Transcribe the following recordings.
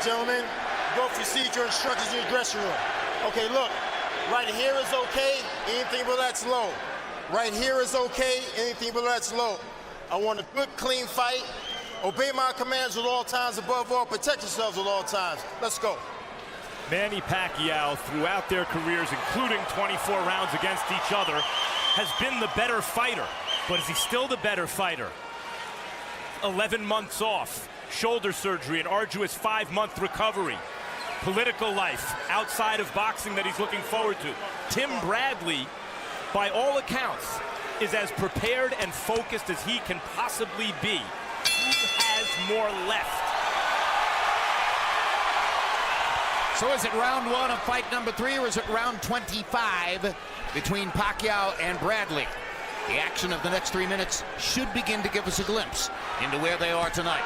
gentlemen. Go proceed your instructions in your dressing room. Okay, look. Right here is okay. Anything below that's low. Right here is okay. Anything below that's low. I want a good, clean fight. Obey my commands at all times. Above all, protect yourselves at all times. Let's go. Manny Pacquiao, throughout their careers, including 24 rounds against each other, has been the better fighter. But is he still the better fighter? 11 months off, shoulder surgery, an arduous 5-month recovery, political life outside of boxing that he's looking forward to. Tim Bradley, by all accounts, is as prepared and focused as he can possibly be. Who has more left? So is it round 1 of fight number 3, or is it round 25 between Pacquiao and Bradley? The action of the next 3 minutes should begin to give us a glimpse into where they are tonight.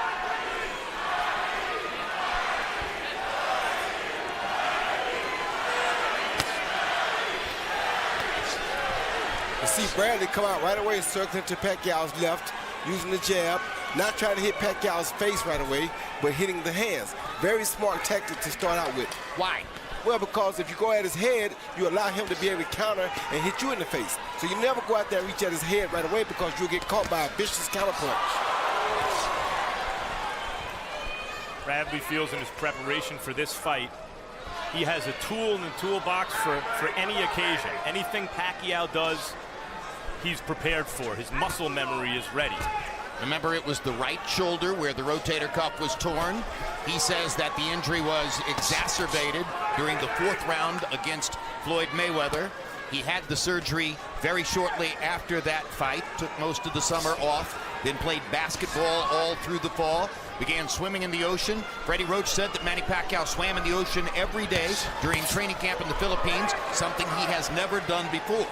You see Bradley come out right away, circling to Pacquiao's left, using the jab, not trying to hit Pacquiao's face right away, but hitting the hands. Very smart tactic to start out with. Why? Well, because if you go at his head, you allow him to be able to counter and hit you in the face. So you never go out there and reach at his head right away, because you'll get caught by a vicious counterpunch. Bradley feels in his preparation for this fight, he has a tool in the toolbox for any occasion. Anything Pacquiao does, he's prepared for. His muscle memory is ready. Remember, it was the right shoulder where the rotator cuff was torn. He says that the injury was exacerbated during the 4th round against Floyd Mayweather. He had the surgery very shortly after that fight, took most of the summer off, then played basketball all through the fall, began swimming in the ocean. Freddie Roach said that Manny Pacquiao swam in the ocean every day during training camp in the Philippines, something he has never done before.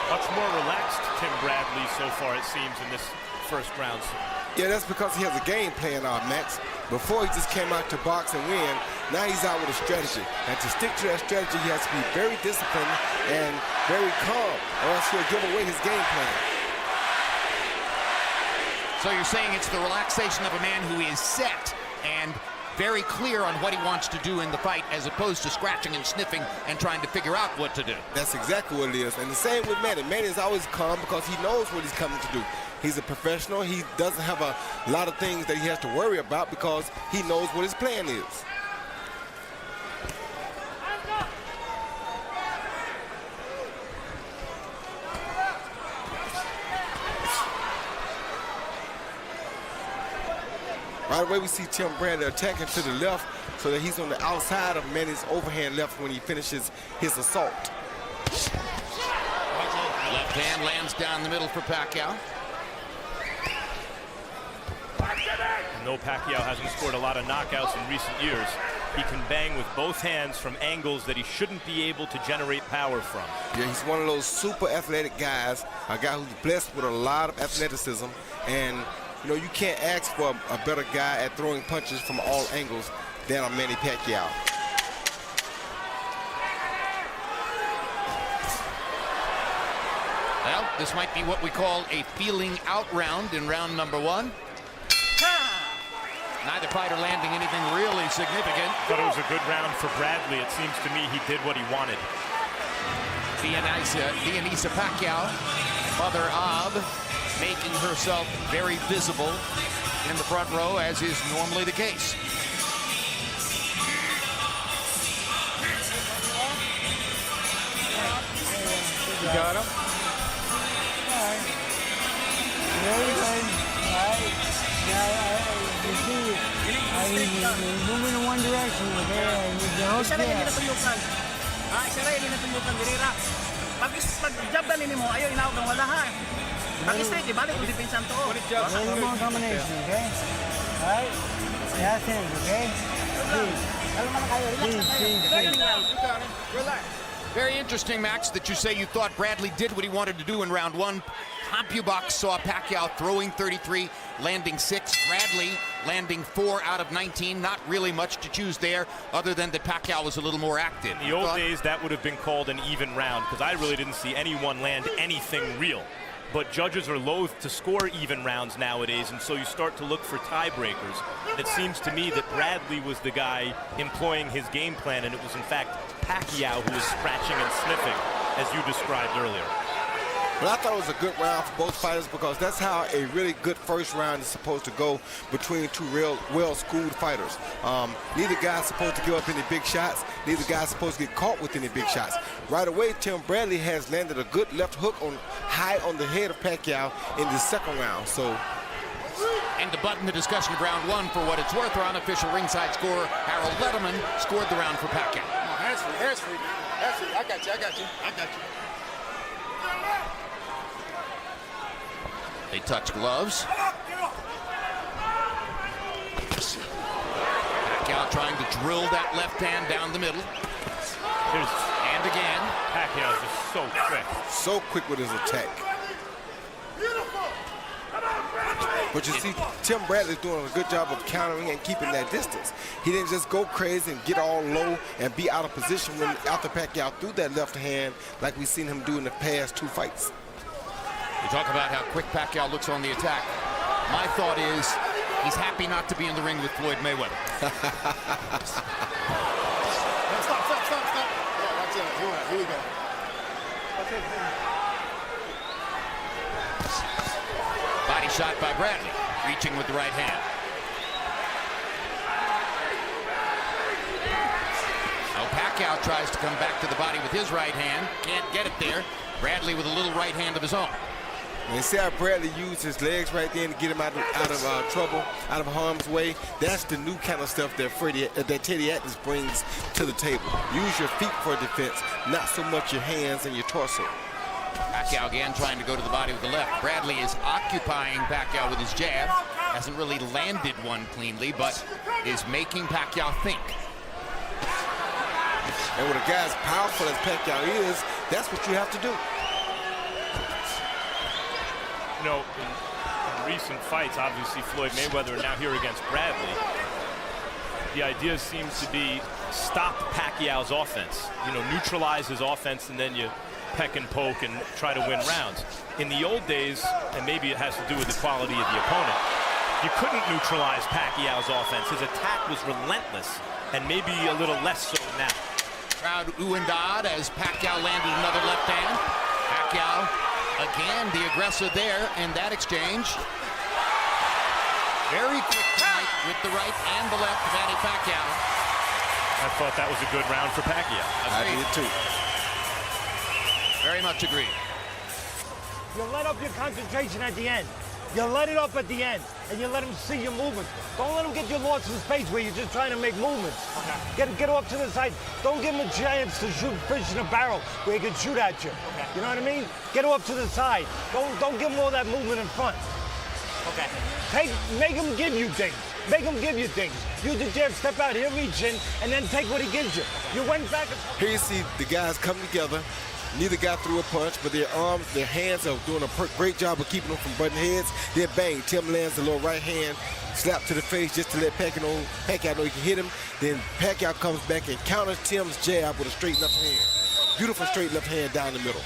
Much more relaxed, Tim Bradley, so far, it seems, in this first round. Yeah, that's because he has a game plan, Max. Before, he just came out to box and win. Now he's out with a strategy. And to stick to that strategy, he has to be very disciplined and very calm, or else he'll give away his game plan. So you're saying it's the relaxation of a man who is set and very clear on what he wants to do in the fight, as opposed to scratching and sniffing and trying to figure out what to do. That's exactly what it is. And the same with Manny. Manny is always calm because he knows what he's coming to do. He's a professional. He doesn't have a lot of things that he has to worry about because he knows what his plan is. Right away, we see Tim Bradley attacking to the left so that he's on the outside of Manny's overhand left when he finishes his assault. Left hand lands down the middle for Pacquiao. And though Pacquiao hasn't scored a lot of knockouts in recent years, he can bang with both hands from angles that he shouldn't be able to generate power from. Yeah, he's one of those super athletic guys, a guy who's blessed with a lot of athleticism, and you know, you can't ask for a better guy at throwing punches from all angles than a Manny Pacquiao. Well, this might be what we call a feeling out round in round number 1. Neither fighter landing anything really significant. Thought it was a good round for Bradley. It seems to me he did what he wanted. Dionisa Pacquiao, mother of, making herself very visible in the front row, as is normally the case. You got him? All right. Very good. All right. You see, he's moving in one direction, okay? Isa rin yung natuyukan. Isa rin yung natuyukan, dirira. Pag-jab na nini mo, ayaw inawag ng wala ha. Pag-straight, ibalik kung depensan to. One more combination, okay? All right. That's it, okay? Very interesting, Max, that you say you thought Bradley did what he wanted to do in round 1. CompuBox saw Pacquiao throwing 33, landing 6. Bradley landing 4 out of 19. Not really much to choose there, other than that Pacquiao was a little more active. In the old days, that would have been called an even round, because I really didn't see anyone land anything real. but judges are loath to score even rounds nowadays, and so you start to look for tiebreakers. It seems to me that Bradley was the guy employing his game plan, and it was in fact Pacquiao who was scratching and sniffing, as you described earlier. But I thought it was a good round for both fighters because that's how a really good first round is supposed to go between two real well-schooled fighters. Neither guy's supposed to give up any big shots. Neither guy's supposed to get caught with any big shots. Right away, Tim Bradley has landed a good left hook high on the head of Pacquiao in the second round. So. And to button the discussion of round one for what it's worth, our unofficial ringside scorer, Harold Letterman, scored the round for Pacquiao. Hands free. I got you. They touch gloves. Pacquiao trying to drill that left hand down the middle. And again. Pacquiao is just so quick. So quick with his attack. But you see, Tim Bradley's doing a good job of countering and keeping that distance. He didn't just go crazy and get all low and be out of position when after Pacquiao threw that left hand like we've seen him do in the past two fights. We talk about how quick Pacquiao looks on the attack. My thought is he's happy not to be in the ring with Floyd Mayweather. Stop. Yeah, that's it. Here we go. Body shot by Bradley, reaching with the right hand. Now Pacquiao tries to come back to the body with his right hand. Can't get it there. Bradley with a little right hand of his own. And see how Bradley used his legs right there to get him out of trouble, out of harm's way. That's the new kind of stuff that Teddy Atlas brings to the table. Use your feet for defense, not so much your hands and your torso. Pacquiao again trying to go to the body with the left. Bradley is occupying Pacquiao with his jab. Hasn't really landed one cleanly, but is making Pacquiao think. And with a guy as powerful as Pacquiao is, that's what you have to do. You know, in recent fights, obviously Floyd Mayweather now here against Bradley, the idea seems to be stop Pacquiao's offense. You know, neutralize his offense and then you peck and poke and try to win rounds. In the old days, and maybe it has to do with the quality of the opponent, you couldn't neutralize Pacquiao's offense. His attack was relentless, and maybe a little less so now. Crowd ooh and ah as Pacquiao landed another left hand. Pacquiao again the aggressor there in that exchange. Very quick tonight with the right and the left, Manny Pacquiao. I thought that was a good round for Pacquiao. I did too. Very much agreed. You let up your concentration at the end. You let it up at the end, and you let him see your movements. Don't let him get you lost in space where you're just trying to make movements. Okay. Get off to the side. Don't give him a chance to shoot fish in a barrel where he can shoot at you. Okay. You know what I mean? Get off to the side. Don't give him all that movement in front. Okay. Make him give you things. Make him give you things. Use the jab, step out here, reach in, and then take what he gives you. You went back. Here you see the guys come together. Neither guy threw a punch, but their arms, their hands are doing a great job of keeping them from butting heads. Then bang, Tim lands a little right hand, slap to the face just to let Pacquiao know he can hit him. Then Pacquiao comes back and counters Tim's jab with a straight left hand. Beautiful straight left hand down the middle.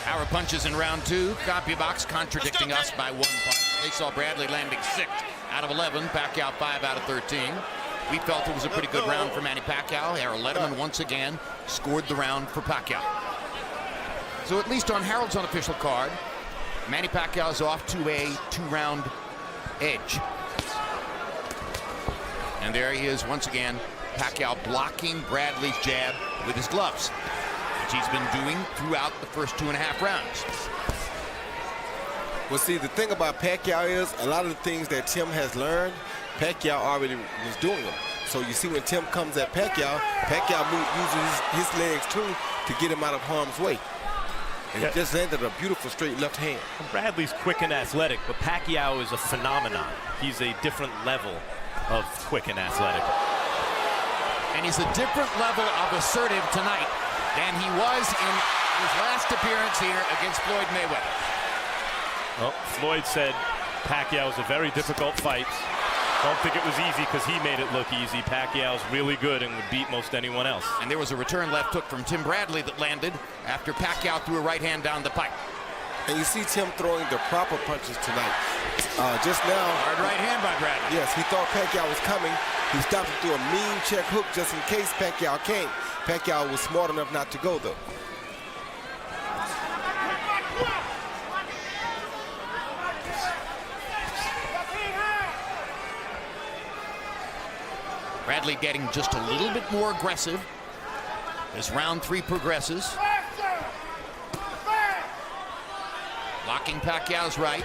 Our punches in round two. CompuBox contradicting us by 1 punch. They saw Bradley landing 6 out of 11. Pacquiao 5 out of 13. We felt it was a pretty good round for Manny Pacquiao. Harold Letterman once again scored the round for Pacquiao. So at least on Harold's unofficial card, Manny Pacquiao is off to a 2-round edge. And there he is once again, Pacquiao blocking Bradley's jab with his gloves, which he's been doing throughout the first 2.5 rounds. Well, see, the thing about Pacquiao is a lot of the things that Tim has learned, Pacquiao already was doing them. So you see when Tim comes at Pacquiao, uses his legs too to get him out of harm's way. And he just landed a beautiful straight left hand. Bradley's quick and athletic, but Pacquiao is a phenomenon. He's a different level of quick and athletic. And he's a different level of assertive tonight than he was in his last appearance here against Floyd Mayweather. Well, Floyd said Pacquiao was a very difficult fight. Don't think it was easy because he made it look easy. Pacquiao's really good and would beat most anyone else. And there was a return left hook from Tim Bradley that landed after Pacquiao threw a right hand down the pipe. And you see Tim throwing the proper punches tonight. Just now. Hard right hand by Bradley. Yes, he thought Pacquiao was coming. He stopped him through a mean check hook just in case Pacquiao came. Pacquiao was smart enough not to go, though. Bradley getting just a little bit more aggressive as round 3 progresses. Locking Pacquiao's right,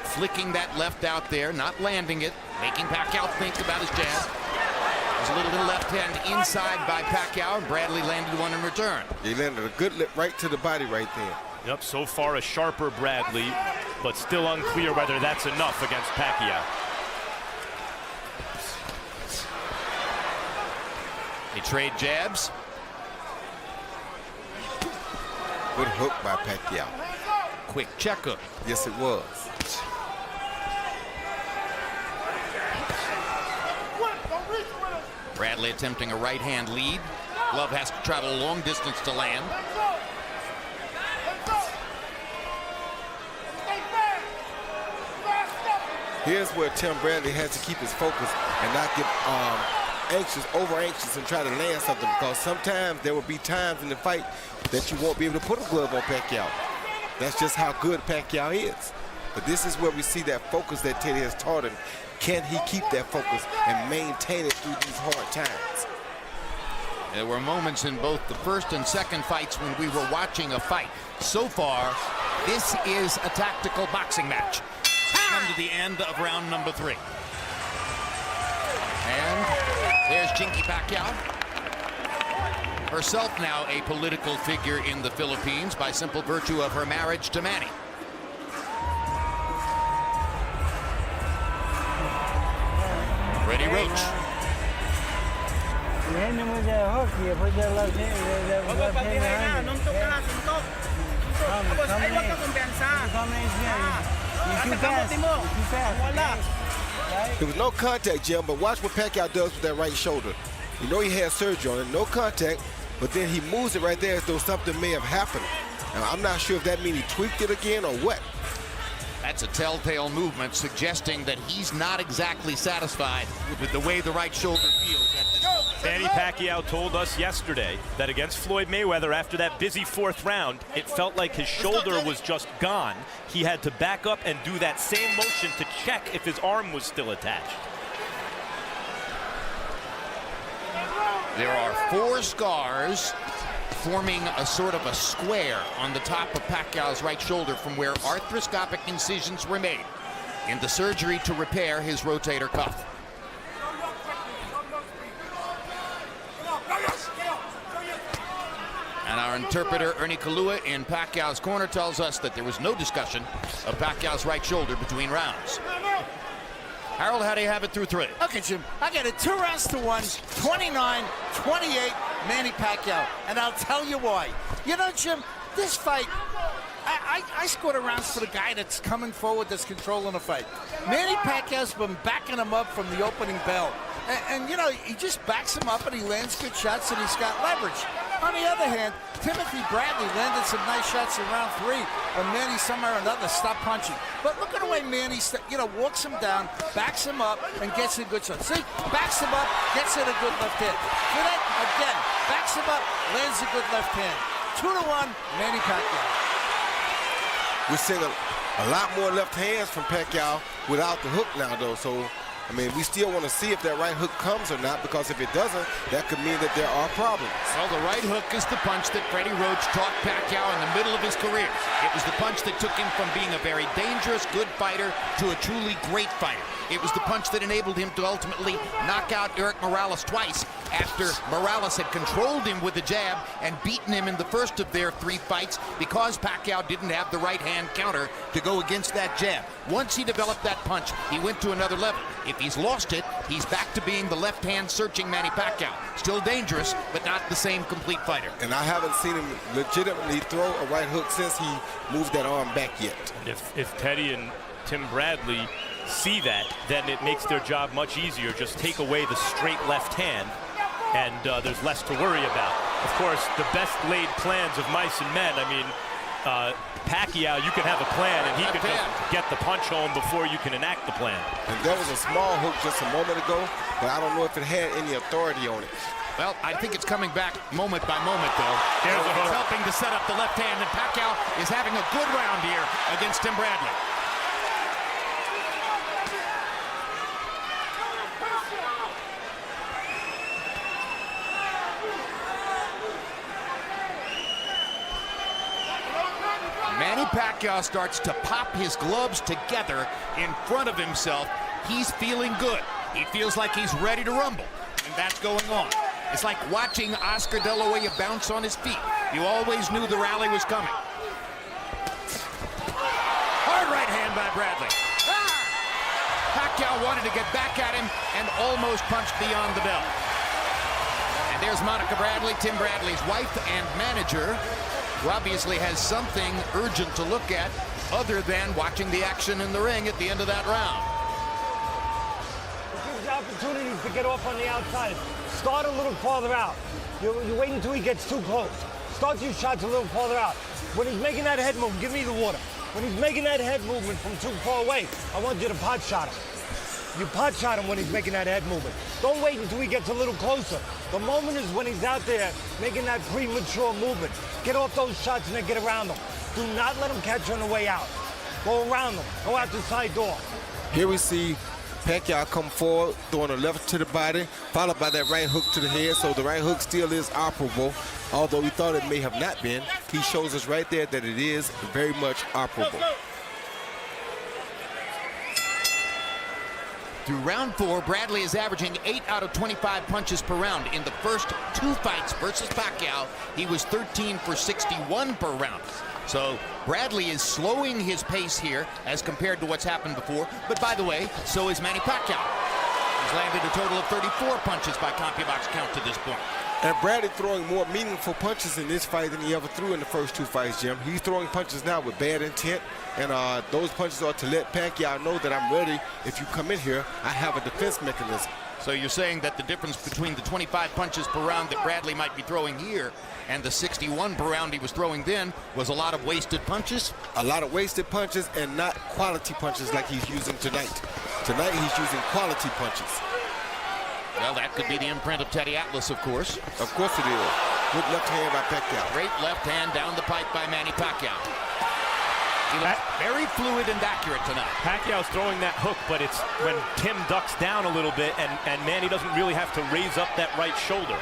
flicking that left out there, not landing it, making Pacquiao think about his jab. There's a little left hand inside by Pacquiao, and Bradley landed one in return. He landed a good lip right to the body right there. Yep, so far a sharper Bradley, but still unclear whether that's enough against Pacquiao. They trade jabs. Good hook by Pacquiao. Quick check hook. Yes, it was. Bradley attempting a right hand lead. Glove has to travel a long distance to land. Here's where Tim Bradley has to keep his focus and not get over anxious and try to land something, because sometimes there will be times in the fight that you won't be able to put a glove on Pacquiao. That's just how good Pacquiao is. But this is where we see that focus that Teddy has taught him. Can he keep that focus and maintain it through these hard times? There were moments in both the first and second fights when we were watching a fight. So far, this is a tactical boxing match. Come to the end of round number 3. And there's Chinky Pacquiao. Herself now a political figure in the Philippines by simple virtue of her marriage to Manny. Freddie Roach. You hit him with that hook, you put that left hand, that left hand behind it. You're too fast. You're too fast. There was no contact, Jim, but watch what Pacquiao does with that right shoulder. You know he had surgery on it, no contact, but then he moves it right there as though something may have happened. And I'm not sure if that means he tweaked it again or what. That's a telltale movement suggesting that he's not exactly satisfied with the way the right shoulder feels at this moment. Manny Pacquiao told us yesterday that against Floyd Mayweather, after that busy 4th round, it felt like his shoulder was just gone. He had to back up and do that same motion to check if his arm was still attached. There are 4 scars forming a sort of a square on the top of Pacquiao's right shoulder from where arthroscopic incisions were made in the surgery to repair his rotator cuff. And our interpreter, Ernie Kalua, in Pacquiao's corner tells us that there was no discussion of Pacquiao's right shoulder between rounds. Harold, how do you have it through 3? Okay, Jim, I got it 2 rounds to 1, 29-28, Manny Pacquiao. And I'll tell you why. You know, Jim, this fight, I scored a rounds for the guy that's coming forward, that's controlling the fight. Manny Pacquiao's been backing him up from the opening bell. And, you know, he just backs him up and he lands good shots and he's got leverage. On the other hand, Timothy Bradley landed some nice shots in round 3 when Manny somehow or another stopped punching. But look at the way Manny, walks him down, backs him up, and gets a good shot. See, backs him up, gets in a good left hand. See that? Again, backs him up, lands a good left hand. 2-1, Manny Pacquiao. We're seeing a lot more left hands from Pacquiao without the hook now, though. So, I mean, we still want to see if that right hook comes or not, because if it doesn't, that could mean that there are problems. Well, the right hook is the punch that Freddie Roach taught Pacquiao in the middle of his career. It was the punch that took him from being a very dangerous, good fighter to a truly great fighter. It was the punch that enabled him to ultimately knock out Erik Morales twice after Morales had controlled him with the jab and beaten him in the first of their 3 fights because Pacquiao didn't have the right hand counter to go against that jab. Once he developed that punch, he went to another level. If he's lost it, he's back to being the left hand searching Manny Pacquiao. Still dangerous, but not the same complete fighter. And I haven't seen him legitimately throw a right hook since he moved that arm back yet. If Teddy and Tim Bradley see that, then it makes their job much easier. Just take away the straight left hand, and there's less to worry about. Of course, the best laid plans of mice and men. I mean, Pacquiao, you can have a plan, and he can just get the punch home before you can enact the plan. And there was a small hook just a moment ago, but I don't know if it had any authority on it. Well, I think it's coming back moment by moment, though. There's a hook. It's helping to set up the left hand, and Pacquiao is having a good round here against Tim Bradley. Manny Pacquiao starts to pop his gloves together in front of himself. He's feeling good. He feels like he's ready to rumble, and that's going on. It's like watching Oscar De La Hoya bounce on his feet. You always knew the rally was coming. Hard right hand by Bradley. Pacquiao wanted to get back at him and almost punched beyond the bell. And there's Monica Bradley, Tim Bradley's wife and manager, who obviously has something urgent to look at other than watching the action in the ring at the end of that round. It gives you opportunities to get off on the outside. Start a little farther out. You wait until he gets too close. Start your shots a little farther out. When he's making that head move, give me the water. When he's making that head movement from too far away, I want you to pot shot him. You pot shot him when he's making that head movement. Don't wait until he gets a little closer. The moment is when he's out there making that premature movement. Get off those shots and then get around them. Do not let him catch you on the way out. Go around them. Go out the side door. Here we see Pacquiao come forward, throwing a left to the body, followed by that right hook to the head. So the right hook still is operable, although we thought it may have not been. He shows us right there that it is very much operable. Through round 4, Bradley is averaging 8 out of 25 punches per round. In the first 2 fights versus Pacquiao, he was 13 for 61 per round. So Bradley is slowing his pace here as compared to what's happened before. But by the way, so is Manny Pacquiao. He's landed a total of 34 punches by CompuBox count to this point. And Bradley throwing more meaningful punches in this fight than he ever threw in the first 2 fights, Jim. He's throwing punches now with bad intent, and those punches are to let Pacquiao know that I'm ready. If you come in here, I have a defense mechanism. So you're saying that the difference between the 25 punches per round that Bradley might be throwing here and the 61 per round he was throwing then was a lot of wasted punches? A lot of wasted punches and not quality punches like he's using tonight. Tonight he's using quality punches. Well, that could be the imprint of Teddy Atlas, of course. Of course it is. Good left hand by Pacquiao. Great left hand down the pipe by Manny Pacquiao. He looks very fluid and accurate tonight. Pacquiao's throwing that hook, but it's when Tim ducks down a little bit, and Manny doesn't really have to raise up that right shoulder.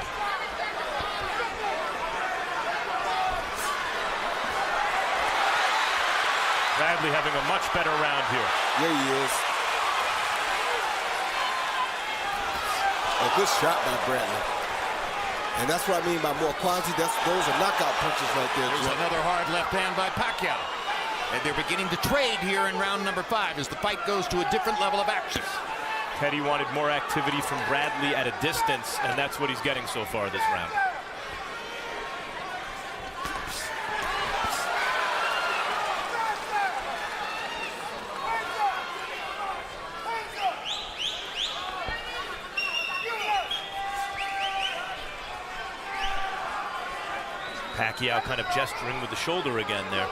Bradley having a much better round here. Yeah, he is. A good shot by Bradley. And that's what I mean by more quality. Those are knockout punches right there. There's another hard left hand by Pacquiao. And they're beginning to trade here in round number 5 as the fight goes to a different level of action. Teddy wanted more activity from Bradley at a distance, and that's what he's getting so far this round. Pacquiao kind of gesturing with the shoulder again there,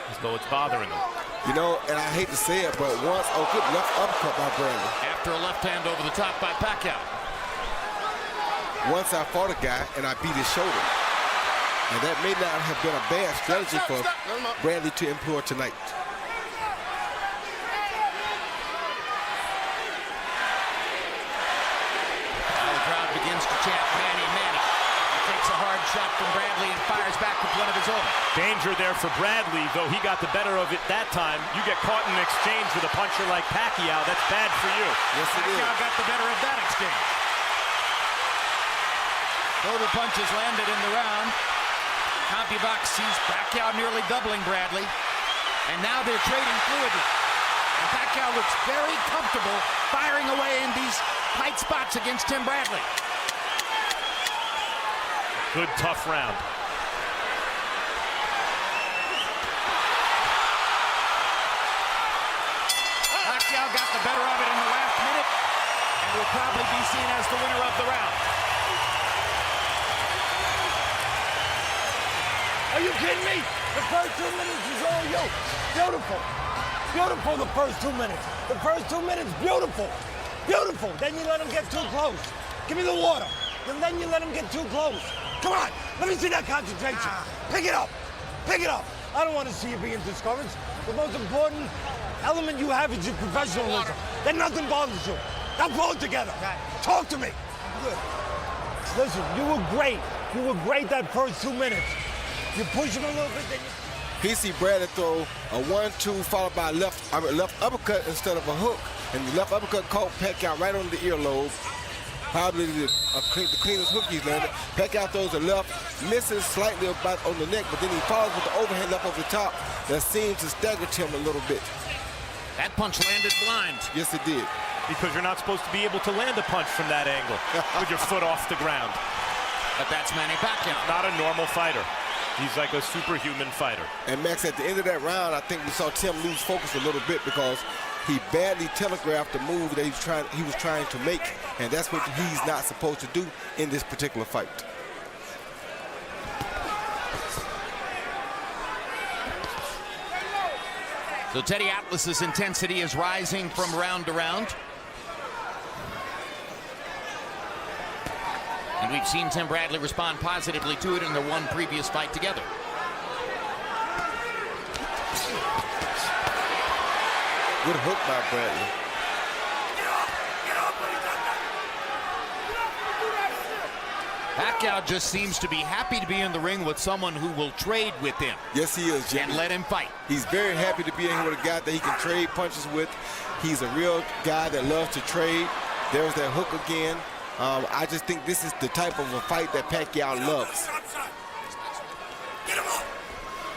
as though it's bothering him. You know, and I hate to say it, but once, oh, good left uppercut by Bradley. After a left hand over the top by Pacquiao. Once I fought a guy and I beat his shoulder. And that may not have been a bad strategy for Bradley to employ tonight. Now the crowd begins to chant Manny, Manny. Takes a hard shot from Bradley and fires back with one of his own. Danger there for Bradley, though he got the better of it that time. You get caught in an exchange with a puncher like Pacquiao, that's bad for you. Yes, it is. Pacquiao got the better of that exchange. Total punches landed in the round. CompuBox sees Pacquiao nearly doubling Bradley. And now they're trading fluidly. And Pacquiao looks very comfortable firing away in these tight spots against Tim Bradley. Good, tough round. Pacquiao got the better of it in the last minute and will probably be seen as the winner of the round. Are you kidding me? The first 2 minutes is all you. Beautiful. Beautiful, the first 2 minutes. The first 2 minutes, beautiful. Beautiful. Then you let him get too close. Give me the water. And then you let him get too close. Come on, let me see that concentration. Pick it up. Pick it up. I don't want to see you being discouraged. The most important element you have is your professionalism. Then nothing bothers you. Now pull it together. Talk to me. Good. Listen, you were great. You were great that first 2 minutes. You push him a little bit, then you... He see Bradley throw a 1-2 followed by a left uppercut instead of a hook. And the left uppercut caught Pacquiao right on the earlobe. Probably the cleanest hook he's landed. Pacquiao throws a left, misses slightly about on the neck, but then he follows with the overhand left over the top that seems to stagger him a little bit. That punch landed blind. Yes, it did. Because you're not supposed to be able to land a punch from that angle with your foot off the ground. But that's Manny Pacquiao. Not a normal fighter. He's like a superhuman fighter. And Max, at the end of that round, I think we saw Tim lose focus a little bit because he badly telegraphed the move that he was trying to make, and that's what he's not supposed to do in this particular fight. So Teddy Atlas's intensity is rising from round to round. And we've seen Tim Bradley respond positively to it in their one previous fight together. Good hook by Bradley. Pacquiao just seems to be happy to be in the ring with someone who will trade with him. Yes, he is, Jimmy. And let him fight. He's very happy to be in here with a guy that he can trade punches with. He's a real guy that loves to trade. There's that hook again. I just think this is the type of a fight that Pacquiao loves.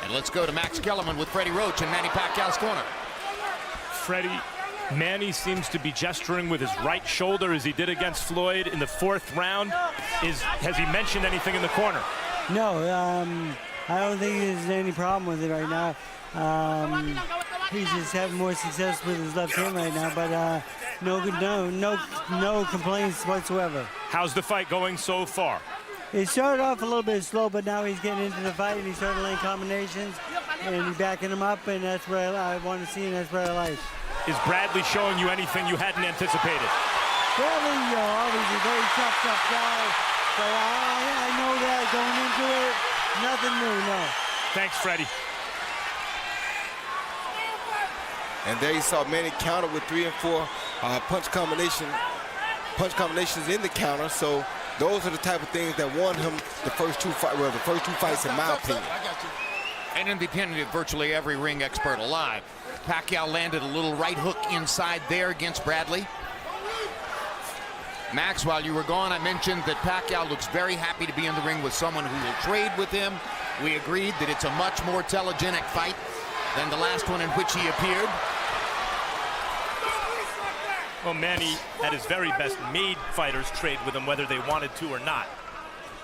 And let's go to Max Kellerman with Freddie Roach in Manny Pacquiao's corner. Freddie, Manny seems to be gesturing with his right shoulder as he did against Floyd in the 4th round. Has he mentioned anything in the corner? No, I don't think there's any problem with it right now. He's just having more success with his left hand right now, but no complaints whatsoever. How's the fight going so far? It started off a little bit slow, but now he's getting into the fight and he's starting laying combinations and he's backing him up, and that's what I want to see, and that's what I like. Is Bradley showing you anything you hadn't anticipated? Bradley, always a very tough guy, but I know that going into it, nothing new, no. Thanks, Freddie. And there you saw Manny counter with 3 and 4 punch combinations in the counter. So those are the type of things that won him the first two fights, in my opinion. And in the opinion of virtually every ring expert alive, Pacquiao landed a little right hook inside there against Bradley. Max, while you were gone, I mentioned that Pacquiao looks very happy to be in the ring with someone who will trade with him. We agreed that it's a much more telegenic fight than the last one in which he appeared. Well, Manny, at his very best, made fighters trade with him whether they wanted to or not.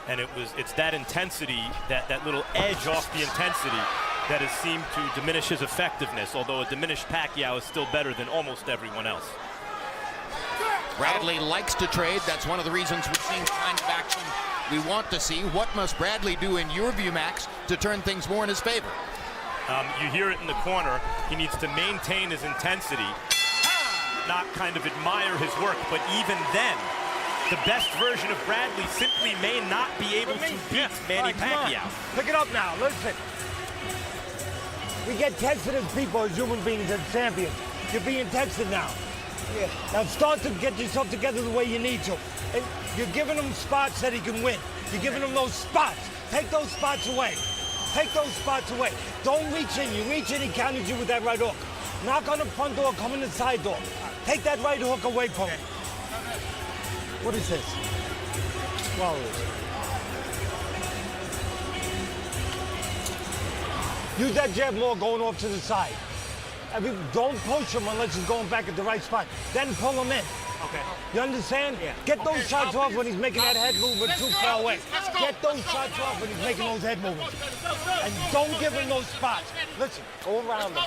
And it's that intensity, that little edge off the intensity, that has seemed to diminish his effectiveness, although a diminished Pacquiao is still better than almost everyone else. Bradley likes to trade. That's one of the reasons we've seen the kind of action we want to see. What must Bradley do, in your view, Max, to turn things more in his favor? You hear it in the corner. He needs to maintain his intensity, not kind of admire his work, but even then, the best version of Bradley simply may not be able to beat Manny Pacquiao. Pick it up now, listen. We get tested as people, as human beings, as champions. You're being tested now. Yeah. Now start to get yourself together the way you need to. And you're giving him spots that he can win. You're giving him those spots. Take those spots away. Take those spots away. Don't reach in. You reach in, he counters you with that right hook. Knock on the front door, come in the side door. Take that right hook away from him. What is this? Swallow it. Use that jab more going off to the side. Don't push him unless he's going back at the right spot. Then pull him in. Okay. You understand? Yeah. Get those shots off when he's making that head movement too far away. Get those shots off when he's making those head movements. And don't give him those spots. Listen, go around him.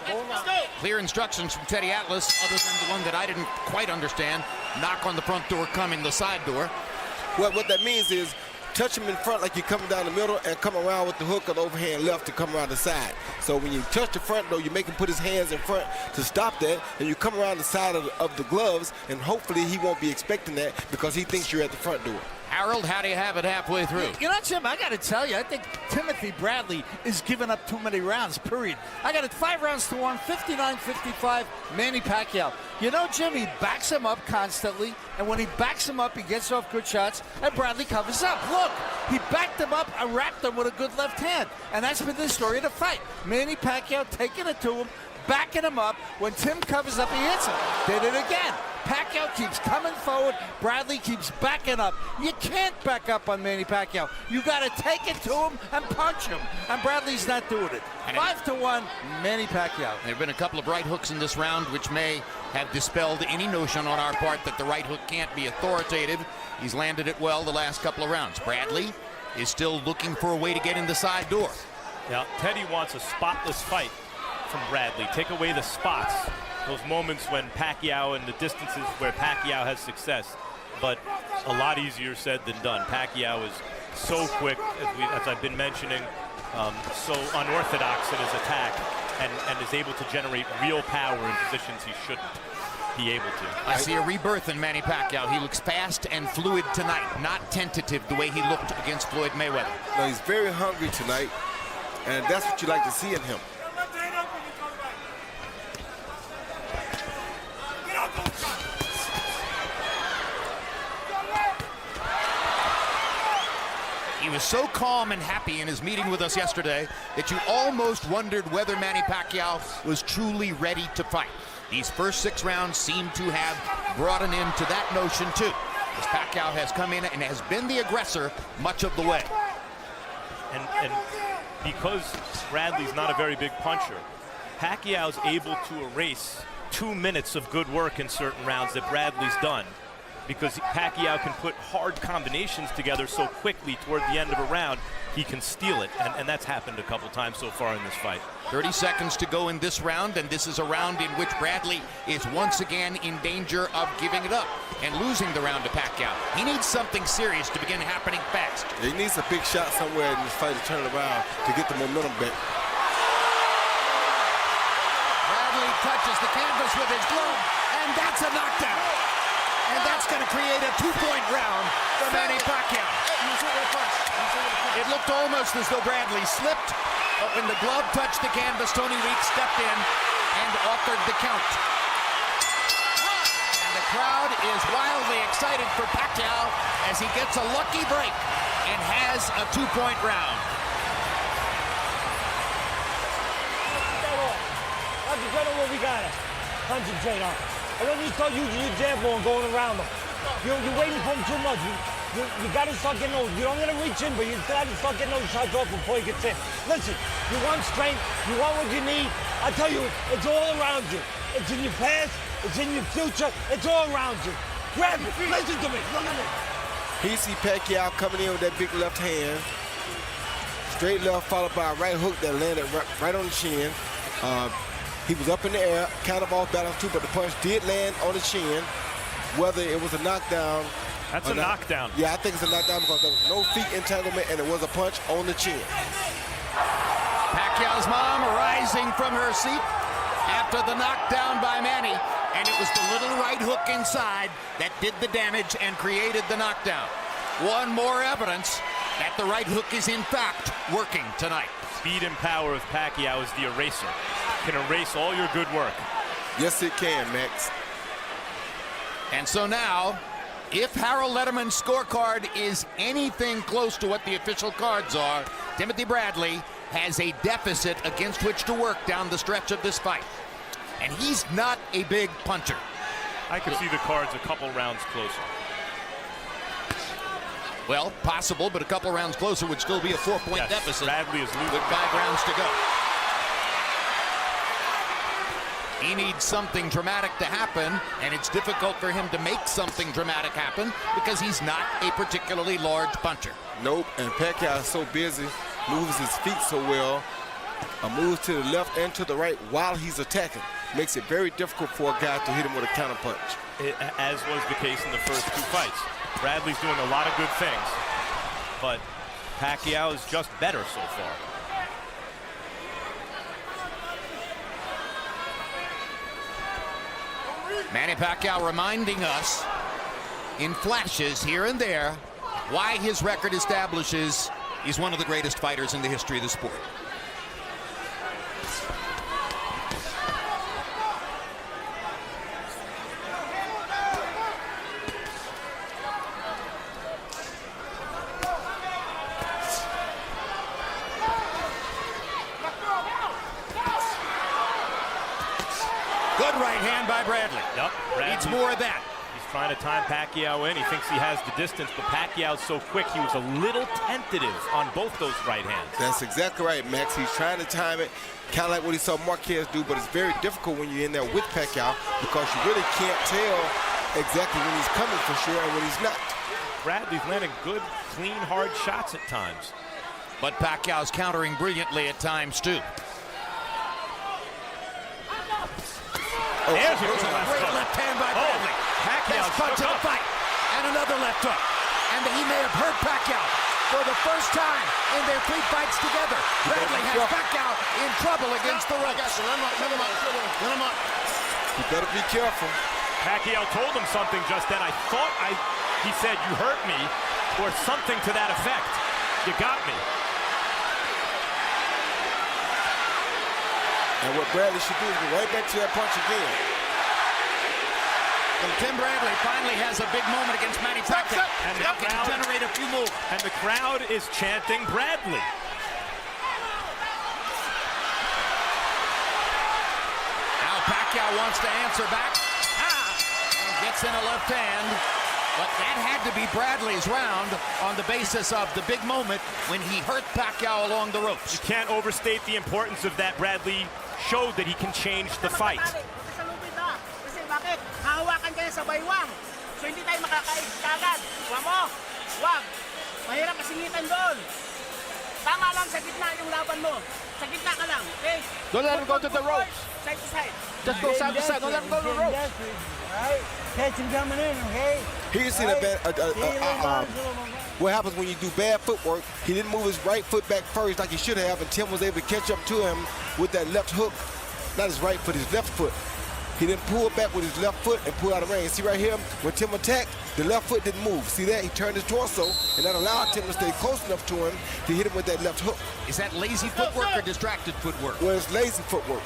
Go around. Clear instructions from Teddy Atlas, other than the one that I didn't quite understand. Knock on the front door, come in the side door. What that means is touch him in front like you're coming down the middle and come around with the hook of the overhand left to come around the side. So when you touch the front door, you make him put his hands in front to stop that, and you come around the side of the gloves, and hopefully he won't be expecting that because he thinks you're at the front door. Harold, how do you have it halfway through? You know, Jim, I got to tell you, I think Timothy Bradley is giving up too many rounds, period. I got it 5 rounds to 1, 59-55, Manny Pacquiao. You know, Jim, he backs him up constantly, and when he backs him up, he gets off good shots, and Bradley covers up. Look, he backed him up and wrapped him with a good left hand, and that's been the story of the fight. Manny Pacquiao taking it to him, backing him up. When Tim covers up, he hits him. Did it again. Pacquiao keeps coming forward. Bradley keeps backing up. You can't back up on Manny Pacquiao. You got to take it to him and punch him. And Bradley's not doing it. 5-1, Manny Pacquiao. There have been a couple of right hooks in this round, which may have dispelled any notion on our part that the right hook can't be authoritative. He's landed it well the last couple of rounds. Bradley is still looking for a way to get in the side door. Now, Teddy wants a spotless fight from Bradley. Take away the spots. Those moments when Pacquiao and the distances where Pacquiao has success, but a lot easier said than done. Pacquiao is so quick, as I've been mentioning, so unorthodox in his attack, and is able to generate real power in positions he shouldn't be able to. I see a rebirth in Manny Pacquiao. He looks fast and fluid tonight, not tentative the way he looked against Floyd Mayweather. No, he's very hungry tonight, and that's what you like to see in him. He was so calm and happy in his meeting with us yesterday that you almost wondered whether Manny Pacquiao was truly ready to fight. These first 6 rounds seem to have brought an end to that notion too, as Pacquiao has come in and has been the aggressor much of the way. And because Bradley's not a very big puncher, Pacquiao's able to erase 2 minutes of good work in certain rounds that Bradley's done, because Pacquiao can put hard combinations together so quickly toward the end of a round, he can steal it, and that's happened a couple times so far in this fight. 30 seconds to go in this round, and this is a round in which Bradley is once again in danger of giving it up and losing the round to Pacquiao. He needs something serious to begin happening fast. He needs a big shot somewhere in this fight to turn it around to get the momentum back. Bradley touches the canvas with his glove, and that's a knockdown. And that's going to create a 2-point round for Manny Pacquiao. It looked almost as though Bradley slipped, but when the glove touched the canvas, Tony Weeks stepped in and offered the count. And the crowd is wildly excited for Pacquiao as he gets a lucky break and has a 2-point round. Concentrate on what we got. Concentrate on. And when you start using your jab ball and going around them, you're waiting for him too much. You got to start getting those. You don't get to reach in, but you got to start getting those shots off before he gets in. Listen, you want strength, you want what you need. I tell you, it's all around you. It's in your past, it's in your future, it's all around you. Grab it, listen to me, look at me. He see Pacquiao coming in with that big left hand. Straight left followed by a right hook that landed right on the chin. He was up in the air, kind of off balance too, but the punch did land on the chin. Whether it was a knockdown. That's a knockdown. Yeah, I think it's a knockdown because there was no feet entanglement and it was a punch on the chin. Pacquiao's mom rising from her seat after the knockdown by Manny, and it was the little right hook inside that did the damage and created the knockdown. One more evidence that the right hook is in fact working tonight. Speed and power of Pacquiao is the eraser. Can erase all your good work. Yes, it can, Max. And so now, if Harold Letterman's scorecard is anything close to what the official cards are, Timothy Bradley has a deficit against which to work down the stretch of this fight. And he's not a big puncher. I could see the cards a couple rounds closer. Well, possible, but a couple rounds closer would still be a 4-point deficit. Bradley is losing with 5 rounds to go. He needs something dramatic to happen, and it's difficult for him to make something dramatic happen because he's not a particularly large puncher. Nope, and Pacquiao is so busy, moves his feet so well, moves to the left and to the right while he's attacking. Makes it very difficult for a guy to hit him with a counter punch. As was the case in the first two fights. Bradley's doing a lot of good things, but Pacquiao is just better so far. Manny Pacquiao reminding us in flashes here and there why his record establishes he's one of the greatest fighters in the history of the sport. Good right hand by Bradley. Yep, Needs more of that. He's trying to time Pacquiao in. He thinks he has the distance, but Pacquiao's so quick, he was a little tentative on both those right hands. That's exactly right, Max. He's trying to time it, kind of like what he saw Marquez do, but it's very difficult when you're in there with Pacquiao because you really can't tell exactly when he's coming for sure and when he's not. Bradley's landing good, clean, hard shots at times. But Pacquiao's countering brilliantly at times, too. There's a Great left hand by Bradley. Best punch of the fight. And another left hook. And he may have hurt Pacquiao for the first time in their 3 fights together. Bradley has Pacquiao in trouble against the ropes. You better be careful. Pacquiao told him something just then. I thought he said, "You hurt me," or something to that effect. You got me. And what Bradley should do is go right back to that punch again. And Tim Bradley finally has a big moment against Manny Pacquiao. And now can generate a few moves. And the crowd is chanting Bradley. Now Pacquiao wants to answer back. And gets in a left hand. But that had to be Bradley's round on the basis of the big moment when he hurt Pacquiao along the ropes. You can't overstate the importance of that. Bradley showed that he can change the fight. Kasi bakit? Hahawakan kayo sa baywang. So hindi tayo makakaig kagad. Huwag mo. Huwag. Mahirap kasingitan doon. Tama lang sa gitna yung laban mo. Sa gitna ka lang. Okay? Don't let him go to the ropes. Side to side. Just go side to side. Don't let him go to the ropes. Right? Catch him coming in, okay? Here's what happens when you do bad footwork. He didn't move his right foot back first like he should have, and Tim was able to catch up to him with that left hook. Not his right foot, his left foot. He didn't pull back with his left foot and pull out of range. See right here, when Tim attacked, the left foot didn't move. See that? He turned his torso, and that allowed Tim to stay close enough to him to hit him with that left hook. Is that lazy footwork or distracted footwork? Well, it's lazy footwork.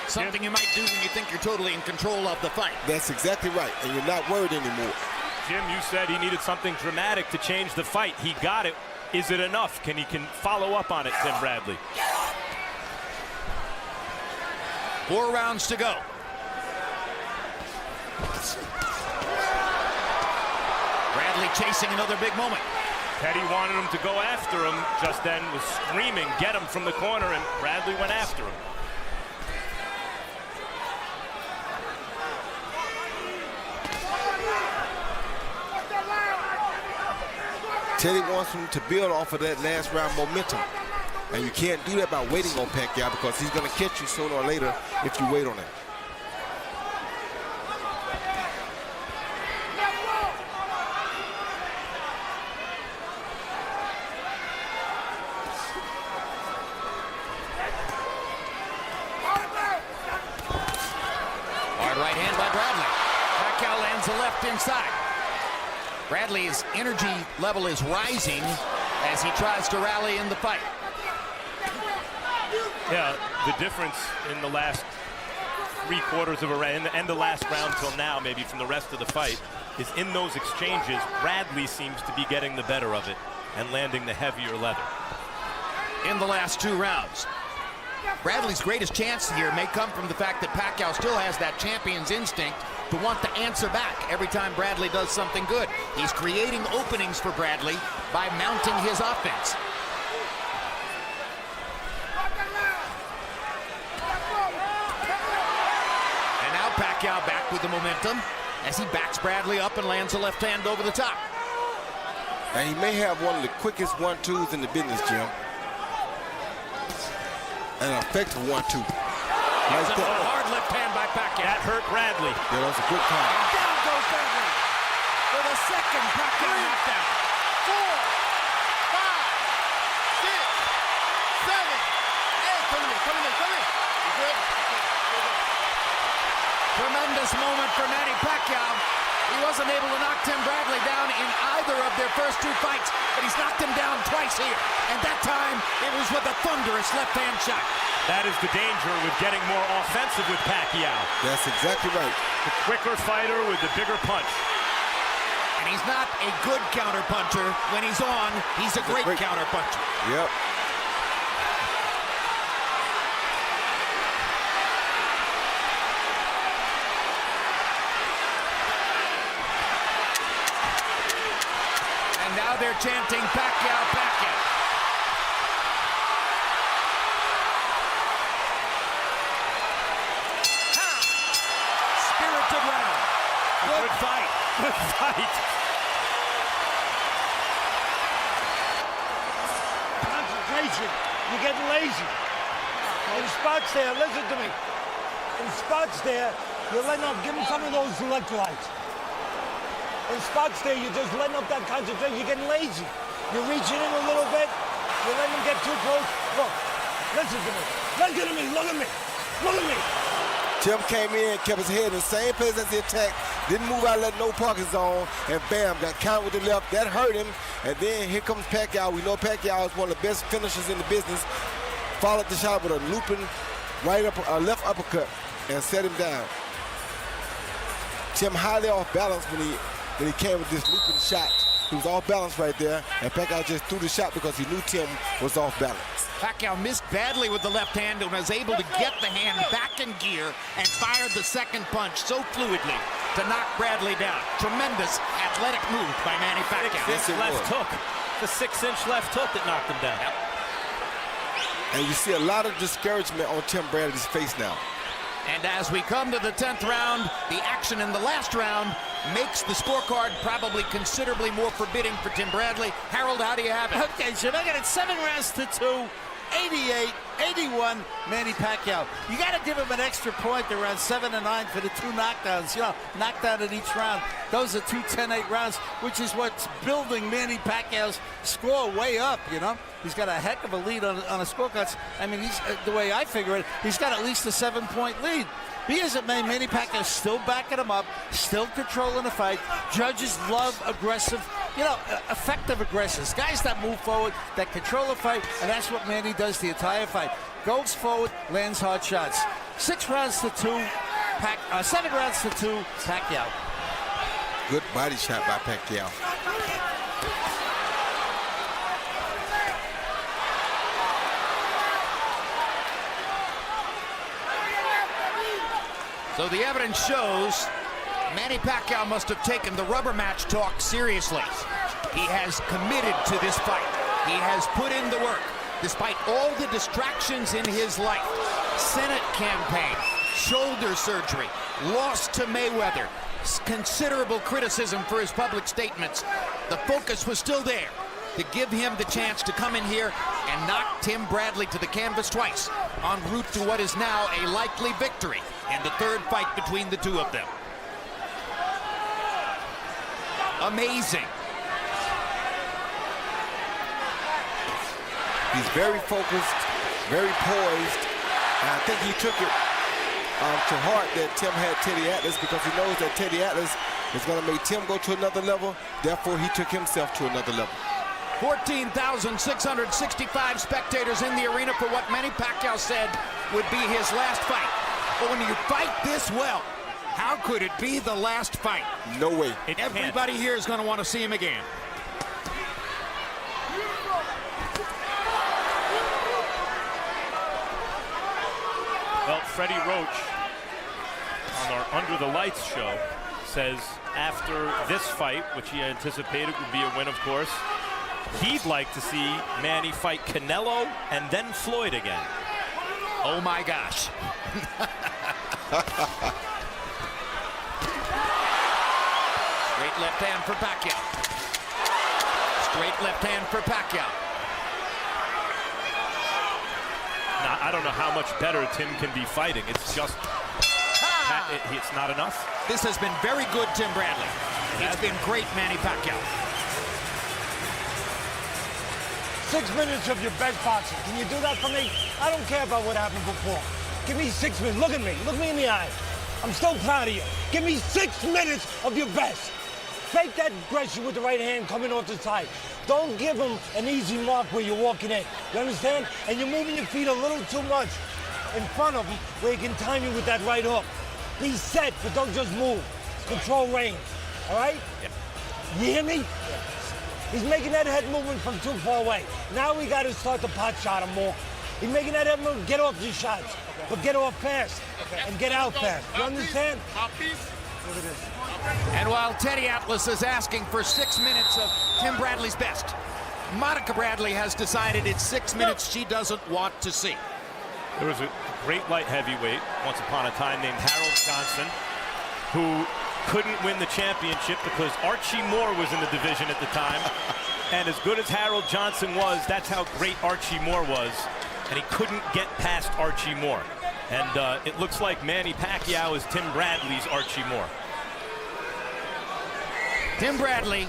Something you might do when you think you're totally in control of the fight. That's exactly right, and you're not worried anymore. Jim, you said he needed something dramatic to change the fight. He got it. Is it enough? Can follow up on it, Tim Bradley? 4 rounds to go. Bradley chasing another big moment. Petty wanted him to go after him just then, was screaming, "Get him from the corner," and Bradley went after him. Teddy wants him to build off of that last round momentum. And you can't do that by waiting on Pacquiao because he's going to catch you sooner or later if you wait on him. Hard right hand by Bradley. Pacquiao lands the left inside. Bradley's energy level is rising as he tries to rally in the fight. Yeah, the difference in the last 3/4 of a round and the last round till now, maybe from the rest of the fight, is in those exchanges, Bradley seems to be getting the better of it and landing the heavier leather. In the last 2 rounds. Bradley's greatest chance here may come from the fact that Pacquiao still has that champion's instinct to want to answer back every time Bradley does something good. He's creating openings for Bradley by mounting his offense. Pacquiao back with the momentum as he backs Bradley up and lands a left hand over the top. And he may have one of the quickest 1-2s in the business, Jim. An effective 1-2. Nice a hard left hand by Pacquiao. That hurt Bradley. Yeah, that was a good time. Down goes Bradley for the second Pacquiao knockdown. 4, 5, 6, 7, 8. Come in. You good? Tremendous moment for Manny Pacquiao. He wasn't able to knock Tim Bradley down in either of their first 2 fights, but he's knocked him down twice here. And that time, it was with a thunderous left-hand shot. That is the danger with getting more offensive with Pacquiao. That's exactly right. The quicker fighter with the bigger punch. And he's not a good counter-puncher. When he's on, he's a great counter-puncher. Yep. And now they're chanting Pacquiao. Spirited round. Good fight. Concentration. You're getting lazy. In spots there, listen to me. In spots there, you're letting up. Give him some of those electrolytes. In spots there, you're just letting up that concentration. You're getting lazy. You're reaching in a little bit. You're letting him get too close. Look, listen to me. Listen to me. Look at me. Look at me. Tim came in, kept his head in the same place as the attack, didn't move out, let no pocket zone, and bam, got counted with the left. That hurt him. And then here comes Pacquiao. We know Pacquiao is one of the best finishers in the business. Followed the shot with a looping left uppercut and set him down. Tim highly off balance when he came with this looping shot. He was off balance right there, and Pacquiao just threw the shot because he knew Tim was off balance. Pacquiao missed badly with the left hand and was able to get the hand back in gear and fired the second punch so fluidly to knock Bradley down. Tremendous athletic move by Manny Pacquiao. Yes, it left was. hook. The 6-inch left hook that knocked him down. Yep. And you see a lot of discouragement on Tim Bradley's face now. And as we come to the 10th round, the action in the last round makes the scorecard probably considerably more forbidding for Tim Bradley. Harold, how do you have it? Okay, Jim, I got it 7 rounds to 2, 88-81, Manny Pacquiao. You got to give him an extra point around 7 and 9 for the 2 knockdowns. You know, knockdown in each round. Those are 2 10-8 rounds, which is what's building Manny Pacquiao's score way up, you know. He's got a heck of a lead on a scorecard. I mean, he's the way I figure it, he's got at least a 7-point lead. He isn't, Manny Pacquiao still backing him up, still controlling the fight. Judges love aggressive, effective aggressors. Guys that move forward, that control the fight, and that's what Manny does the entire fight. Goes forward, lands hard shots. 6 rounds to 2, 7 rounds to 2, Pacquiao. Good body shot by Pacquiao. So the evidence shows Manny Pacquiao must have taken the rubber match talk seriously. He has committed to this fight. He has put in the work, despite all the distractions in his life. Senate campaign, shoulder surgery, loss to Mayweather, considerable criticism for his public statements. The focus was still there to give him the chance to come in here and knock Tim Bradley to the canvas twice, en route to what is now a likely victory in the 3rd fight between the 2 of them. Amazing. He's very focused, very poised, and I think he took it to heart that Tim had Teddy Atlas, because he knows that Teddy Atlas is going to make Tim go to another level. Therefore, he took himself to another level. 14,665 spectators in the arena for what Manny Pacquiao said would be his last fight. But when you fight this well, how could it be the last fight? No way. Everybody here is going to want to see him again. Well, Freddie Roach on our Under the Lights show says after this fight, which he anticipated would be a win, of course, he'd like to see Manny fight Canelo and then Floyd again. Oh my gosh. Straight left hand for Pacquiao. Straight left hand for Pacquiao. Now, I don't know how much better Tim can be fighting. It's just, it's not enough. This has been very good, Tim Bradley. It's been great, Manny Pacquiao. 6 minutes of your best boxing. Can you do that for me? I don't care about what happened before. Give me 6 minutes. Look at me. Look me in the eye. I'm still proud of you. Give me 6 minutes of your best. Fake that aggression with the right hand coming off the side. Don't give him an easy mark where you're walking in. You understand? And you're moving your feet a little too much in front of him where he can time you with that right hook. Be set, but don't just move. Control range. All right? Yep. You hear me? He's making that head movement from too far away. Now we got to start to pot shot him more. He's making that head movement. Get off these shots. But get off fast and get out fast. You understand? And while Teddy Atlas is asking for 6 minutes of Tim Bradley's best, Monica Bradley has decided it's 6 minutes she doesn't want to see. There was a great light heavyweight once upon a time named Harold Johnson who couldn't win the championship because Archie Moore was in the division at the time. And as good as Harold Johnson was, that's how great Archie Moore was. And he couldn't get past Archie Moore. And it looks like Manny Pacquiao is Tim Bradley's Archie Moore. Tim Bradley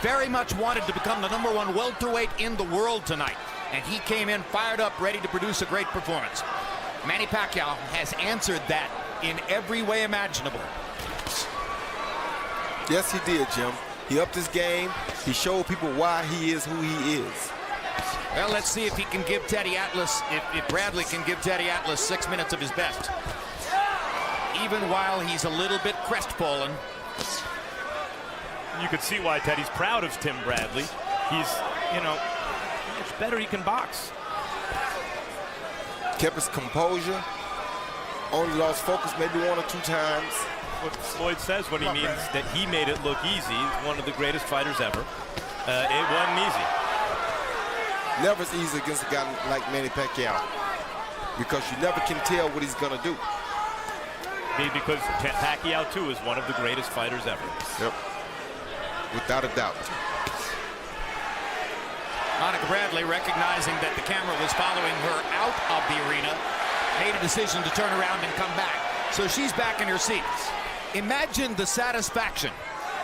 very much wanted to become the #1 welterweight in the world tonight. And he came in fired up, ready to produce a great performance. Manny Pacquiao has answered that in every way imaginable. Yes, he did, Jim. He upped his game. He showed people why he is who he is. Well, let's see if he can give Teddy Atlas, if Bradley can give Teddy Atlas 6 minutes of his best. Even while he's a little bit crestfallen. You could see why Teddy's proud of Tim Bradley. He's, you know, much better he can box. Kept his composure. Only lost focus maybe 1 or 2 times. What Floyd says when he means that he made it look easy. He's one of the greatest fighters ever. It wasn't easy. Never is easy against a guy like Manny Pacquiao because you never can tell what he's going to do. Maybe because Pacquiao, too, is one of the greatest fighters ever. Yep. Without a doubt. Monica Bradley, recognizing that the camera was following her out of the arena, made a decision to turn around and come back. So she's back in her seat. Imagine the satisfaction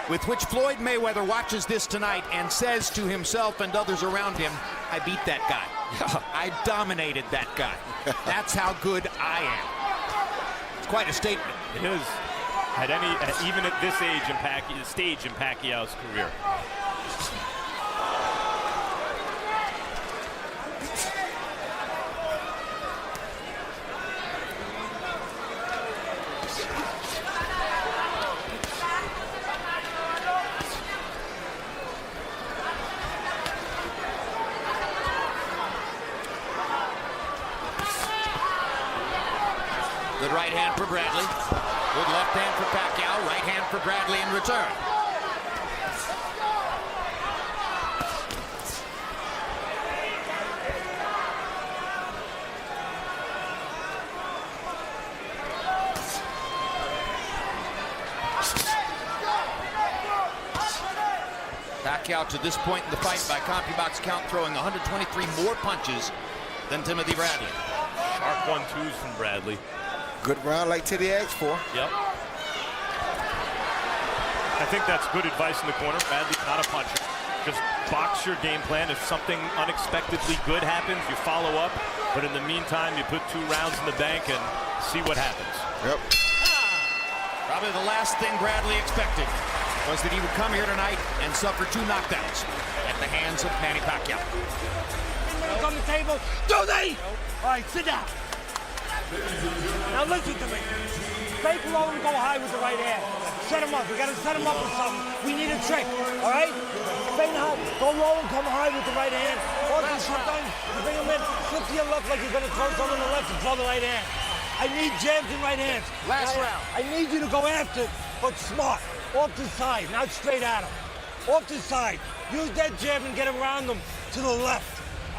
with which Floyd Mayweather watches this tonight and says to himself and others around him, I beat that guy. I dominated that guy. That's how good I am. It's quite a statement. It is. Even at this stage in Pacquiao's career. Good right hand for Bradley. Good left hand for Pacquiao. Right hand for Bradley in return. Pacquiao to this point in the fight by CompuBox count throwing 123 more punches than Timothy Bradley. Sharp 1-2s from Bradley. Good round like Teddy asked for. Yep. I think that's good advice in the corner. Bradley's not a puncher. Just box your game plan. If something unexpectedly good happens, you follow up. But in the meantime, you put 2 rounds in the bank and see what happens. Yep. Probably the last thing Bradley expected was that he would come here tonight and suffer 2 knockdowns at the hands of Manny Pacquiao. Minutes on the table. Do they? All right, sit down. Now listen to me. Fake low and go high with the right hand. Set him up. We got to set him up with something. We need a trick. All right? Fake high. Go low and come high with the right hand. Or sometimes you bring him in, flip to your left like you're going to throw something on the left and throw the right hand. I need jabs and right hands. Last round. I need you to go after, but smart. Off the side, not straight at him. Off the side. Use that jab and get around him to the left,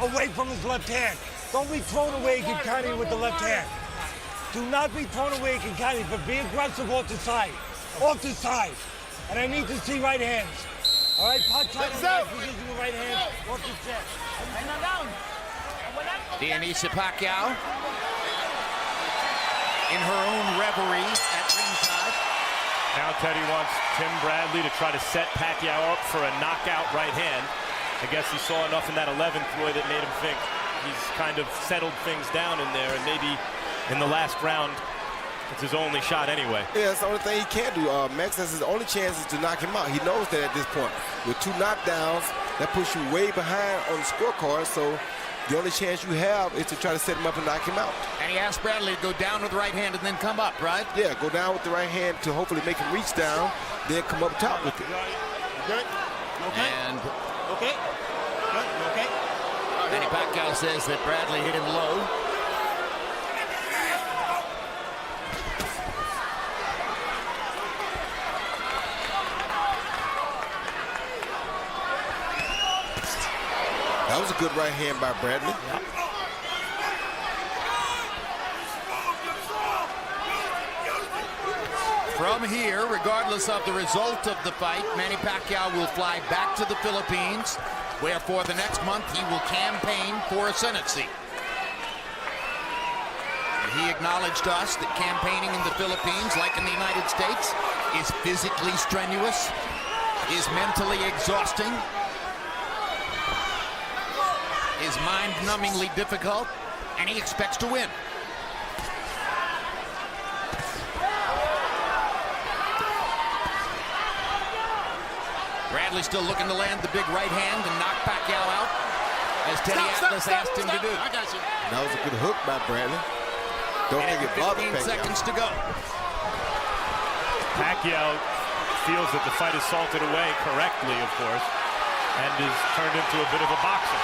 away from his left hand. Don't be thrown away and counter with the left hand. Do not be thrown away and counter, but be aggressive off the side. Off the side. And I need to see right hands. All right, punch on the right position with right hand off the chest. Manny Pacquiao in her own reverie at ringside. Now Teddy wants Tim Bradley to try to set Pacquiao up for a knockout right hand. I guess he saw enough in that 11th, Roy, that made him think he's kind of settled things down in there, and maybe in the last round, it's his only shot anyway. Yeah, it's the only thing he can do. Max says his only chance is to knock him out. He knows that at this point. With 2 knockdowns, that puts you way behind on the scorecard, so the only chance you have is to try to set him up and knock him out. And he asked Bradley to go down with the right hand and then come up, right? Yeah, go down with the right hand to hopefully make him reach down, then come up top with it. Good? Okay? And Okay? Good? You okay? Manny Pacquiao says that Bradley hit him low. That was a good right hand by Bradley. From here, regardless of the result of the fight, Manny Pacquiao will fly back to the Philippines, where for the next month he will campaign for a Senate seat. He acknowledged us that campaigning in the Philippines, like in the United States, is physically strenuous, is mentally exhausting, is mind-numbingly difficult, and he expects to win. Bradley still looking to land the big right hand and knock Pacquiao out, as Teddy Atlas asked him to do. I got you. That was a good hook by Bradley. Don't think it bothered 15 Pacquiao. seconds to go. Pacquiao feels that the fight is salted away correctly, of course, and is turned into a bit of a boxer.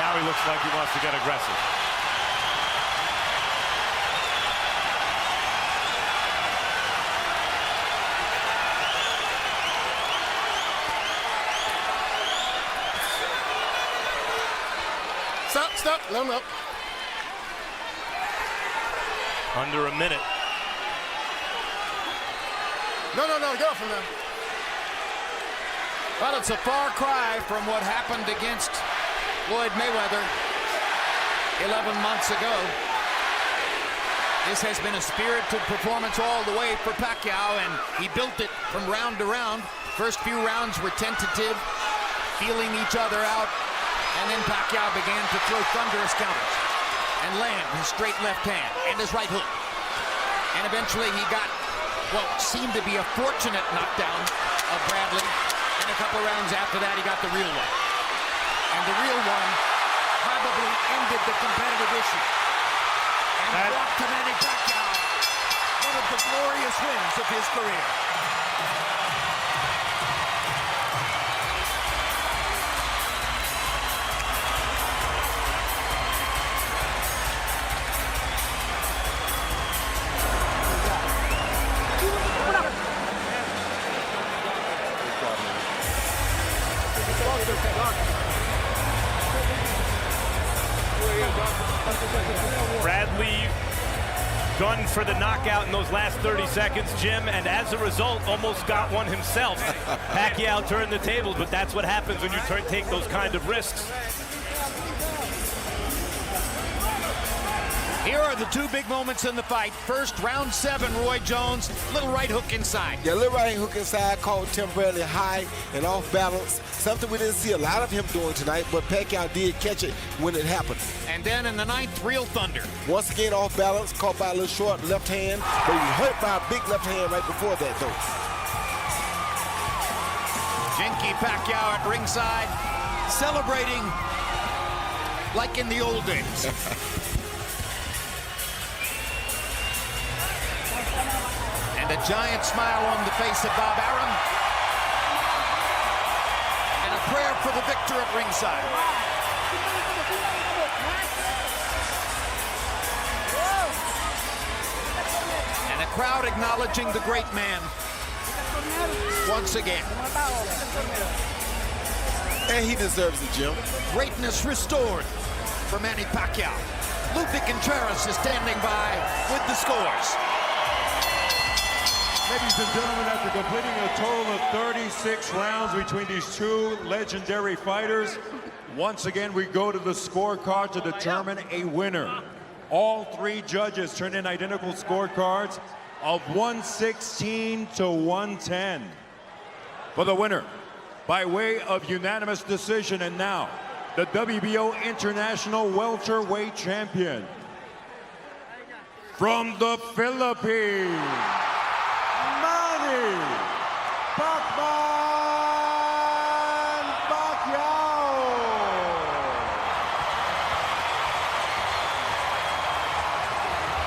Now he looks like he wants to get aggressive. Stop. Let him up. Under a minute. No, get off him now. Well, it's a far cry from what happened against Floyd Mayweather 11 months ago. This has been a spirited performance all the way for Pacquiao, and he built it from round to round. First few rounds were tentative, feeling each other out, and then Pacquiao began to throw thunderous counters and land his straight left hand and his right hook. And eventually he got what seemed to be a fortunate knockdown of Bradley. And a couple rounds after that, he got the real one. And the real one probably ended the competitive issue. And brought to Manny Pacquiao one of the glorious wins of his career. Bradley gun for the knockout in those last 30 seconds, Jim, and as a result, almost got one himself. Pacquiao turned the tables, but that's what happens when you take those kind of risks. Here are the two big moments in the fight. First, round 7, Roy Jones, little right hook inside. Yeah, little right hook inside caught Tim Bradley high and off balance. Something we didn't see a lot of him doing tonight, but Pacquiao did catch it when it happened. And then in the 9th, real thunder. Once again, off balance, caught by a little short left hand, but he hurt by a big left hand right before that, though. Jinky Pacquiao at ringside, celebrating like in the old days. And a giant smile on the face of Bob Arum. And a prayer for the victor at ringside. And a crowd acknowledging the great man once again. And he deserves it, Jim. Greatness restored for Manny Pacquiao. Lupe Contreras is standing by with the scores. Ladies and gentlemen, after completing a total of 36 rounds between these two legendary fighters, once again we go to the scorecard to determine a winner. All three judges turned in identical scorecards of 116 to 110. For the winner, by way of unanimous decision, and now the WBO International welterweight champion from the Philippines, Manny